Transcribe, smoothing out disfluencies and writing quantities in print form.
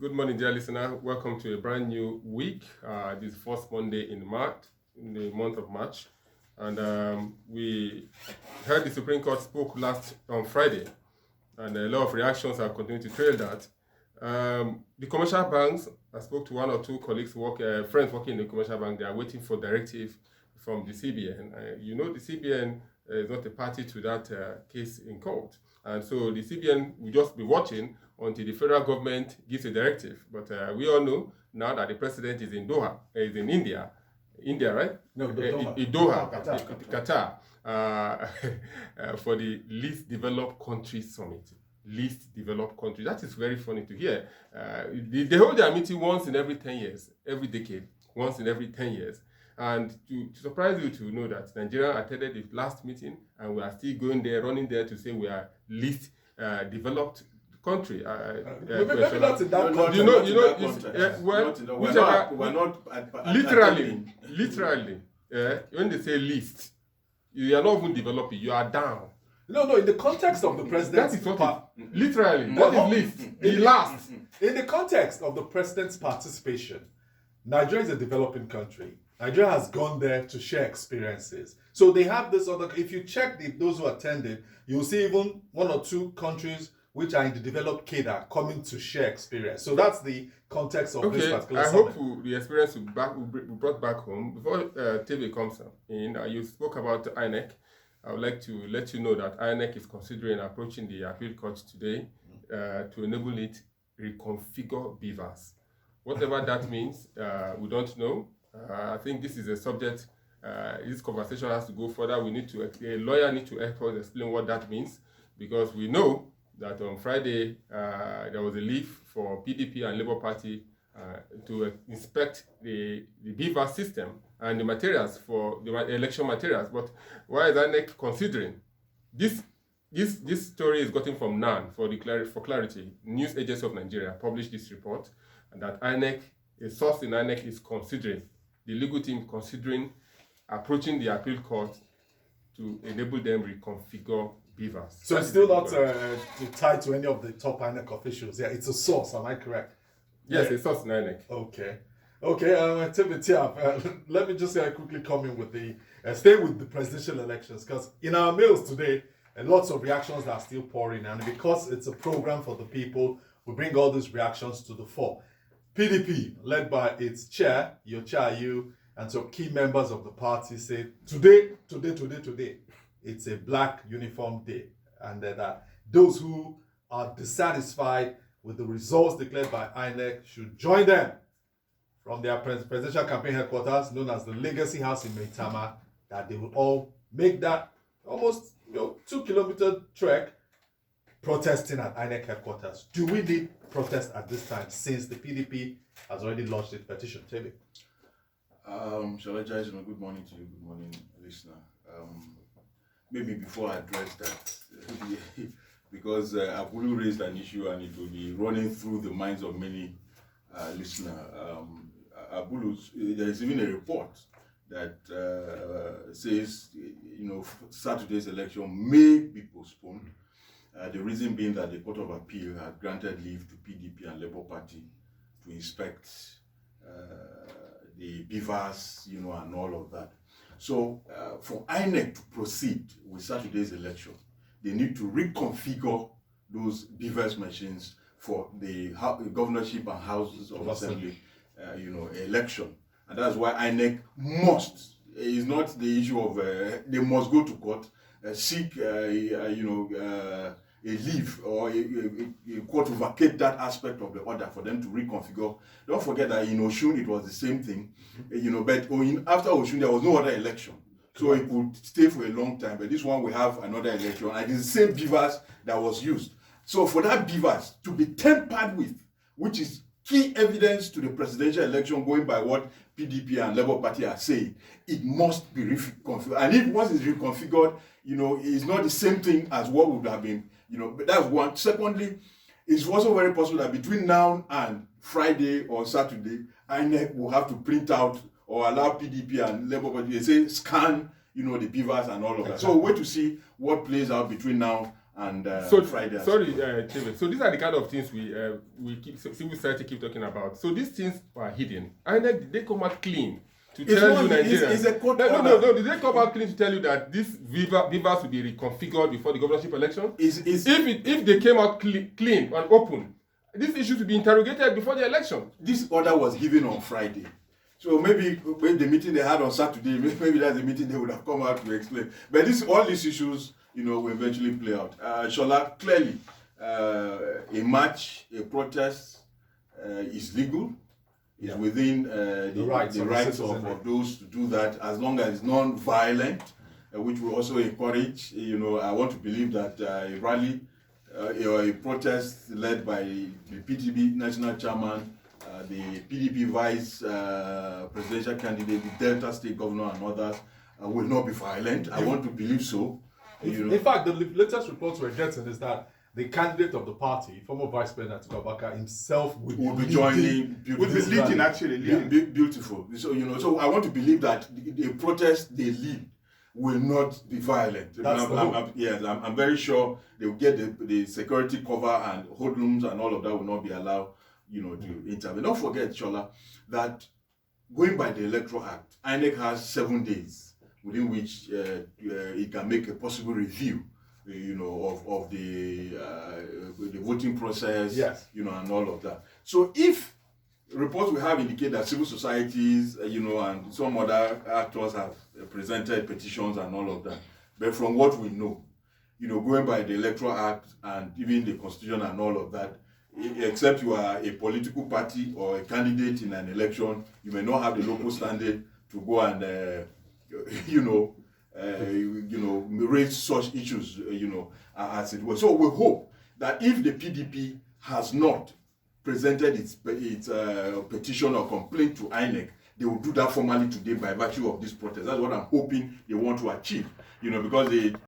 Good morning, dear listener. Welcome to a brand new week. This first Monday in March, in the month of March. And we heard the Supreme Court spoke last on Friday, and a lot of reactions are continuing to trail that. The commercial banks, I spoke to one or two colleagues, friends working in the commercial bank, they are waiting for directive from the CBN. The CBN is not a party to that case in court. And so the CBN will just be watching until the federal government gives a directive. But we all know now that the president is in Doha, is in India. India, right? No, Qatar, for the least developed countries summit. Least developed country. That is very funny to hear. They hold their meeting once in every 10 years, every decade, once in every 10 years. And to surprise you to know that Nigeria attended the last meeting, and we are still going there, running there to say we are least developed country. Maybe not in that country. Literally, when they say least, you are not even developing, you are down. No, in the context of the president's... That is what literally, what is least? The last. In the context of the president's participation, Nigeria is a developing country. Nigeria has gone there to share experiences. So they have this other... If you check those who attended, you'll see even one or two countries which are in the developed cadre coming to share experience. So that's the context of this particular summit. I hope the experience we brought back home. Before TV comes in, you spoke about INEC. I would like to let you know that INEC is considering approaching the appeal court today to enable it reconfigure beavers. Whatever that means, we don't know. I think this is a subject, this conversation has to go further. A lawyer needs to help us explain what that means, because we know that on Friday there was a leave for PDP and Labour Party to inspect the beaver system and the materials for the election materials. But why is INEC considering this? This story is gotten from NAN for clarity. News Agency of Nigeria published this report, and that INEC, a source in INEC, is considering, the legal team considering approaching the appeal court to enable them reconfigure beavers. So it's still not tied to any of the top INEC officials. Yeah, it's a source. Am I correct? Yes, a source in INEC. Okay. Timothy, let me just quickly come in with stay with the presidential elections, because in our mails today, lots of reactions are still pouring, and because it's a program for the people, we bring all these reactions to the fore. PDP, led by its chair, Yochayu, and some key members of the party say, today, it's a black uniform day, and that those who are dissatisfied with the results declared by INEC should join them from their presidential campaign headquarters, known as the Legacy House in Maitama, that they will all make that almost 2-kilometer trek protesting at INEC headquarters. Do we need protest at this time, since the PDP has already launched its petition? Tell Shall I just good morning to you, good morning, listener. Maybe before I address that, because Abulu raised an issue and it will be running through the minds of many listeners. Abulu, there is even a report that says, Saturday's election may be postponed. The reason being that the Court of Appeal had granted leave to PDP and Labour Party to inspect the beavers, and all of that. So for INEC to proceed with Saturday's election, they need to reconfigure those beavers machines for the governorship and houses of assembly, election. And that's why INEC must. It's not the issue of they must go to court, seek a leave or a court to vacate that aspect of the order for them to reconfigure. Don't forget that in Oshun it was the same thing, but after Oshun there was no other election. So it could stay for a long time, but this one we have another election, and it's the same beavers that was used. So for that beavers to be tampered with, which is key evidence to the presidential election going by what PDP and Labour Party are saying, it must be reconfigured. And if once it's reconfigured, it's not the same thing as what would have been, but that's one. Secondly, it's also very possible that between now and Friday or Saturday, INEC will have to print out or allow PDP and Labour Party, they say scan, the beavers and all of that. So wait to see what plays out between now and Friday. David. So these are the kind of things we keep civil society keep talking about. So these things were hidden. And then did they come out clean to tell you Nigerians? It's a court no. Did they come out clean to tell you that this Vivas will be reconfigured before the governorship election? If they came out clean and open, this issue to be interrogated before the election. This order was given on Friday. So maybe when the meeting they had on Saturday, maybe that's the meeting they would have come out to explain. But all these issues, will eventually play out. Shola, clearly, a march, a protest is legal. It's within the rights of those to do that, as long as it's non-violent, which we also encourage. I want to believe that a rally or a protest led by the PDP national chairman, the PDP vice presidential candidate, the Delta State governor, and others will not be violent. I want to believe so. In fact, the latest reports we're getting is that the candidate of the party, former Vice President Atiku Abubakar himself, will be joining. Would be leading, actually. Beautiful. So I want to believe that the protest they lead will not be violent. I'm very sure they will get the security cover, and hoodlums and all of that will not be allowed, to intervene. Don't forget, Shola, that going by the Electoral Act, INEC has 7 days within which it can make a possible review, of the voting process, and all of that. So if reports we have indicate that civil societies, and some other actors have presented petitions and all of that, but from what we know, going by the Electoral Act and even the Constitution and all of that, except you are a political party or a candidate in an election, you may not have the local standing to go and raise such issues, as it was. So we hope that if the PDP has not presented its petition or complaint to INEC, they will do that formally today by virtue of this protest. That's what I'm hoping they want to achieve, because they